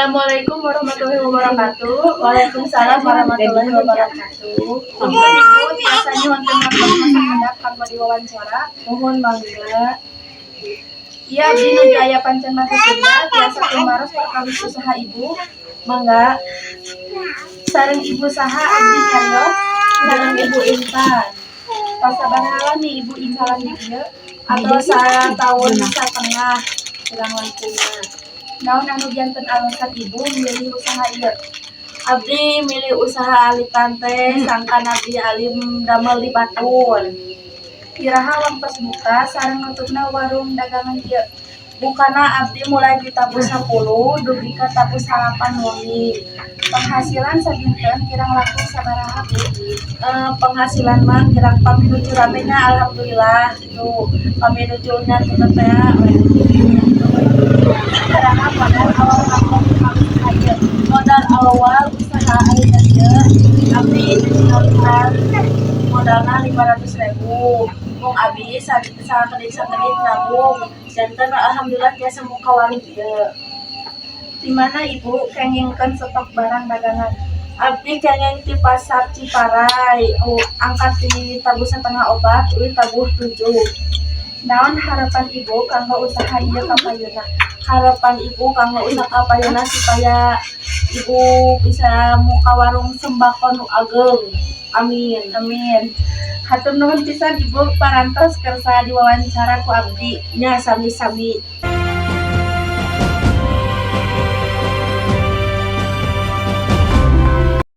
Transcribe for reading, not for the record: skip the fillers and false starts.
Assalamualaikum warahmatullahi wabarakatuh. Waalaikumsalam warahmatullahi wabarakatuh. Untuk Ibu biasanya wonten masa hendak kanggo diwawancara, mohon mangga. Iya, abdi nu aya pancen masa Sunda biasa kumaros perkawis usaha Ibu. Mangga. Sareng Ibu saha abdi nyarios, sareng Ibu Intan. Pasabaraha nih Ibu Intan di dieu atau tahun satengah kurang langkungna. Naon anu janten alasan Ibu milih usaha ieu? Abdi milih usaha alitan teh sangkan abdi alim damel di Batur. Iraha wangtos buka sareng nutupna warung dagangan ieu. Bukana abdi mulai di tabu 10 dugi ka tabu 8 wengi. Penghasilan sadinten kirang laku sabaraha Bu? Penghasilan mah kirang paminuju ramenya alhamdulillah itu. Paminujulnya kita teh karena modal awal usaha alitan ieu abdi nyumbang modalna 500.000. Mung abdi sakedik nabung janten alhamdulillah tiasa muka warung ieu. Di mana Ibu kengingkeun stok barang dagangan? Abdi kenging di pasar Ciparai, angkat di tabuh setengah obat, tabuh 7. Naon harapan Ibu kanggo usaha ieu kapayeuna? Harapan Ibu kanggo usaha kapayeuna supaya Ibu bisa muka warung sembako nu ageng. Amin. Amin. Hatur nuhun pisan Ibu parantos kersa diwawancara ku abdi. Nya sami-sami.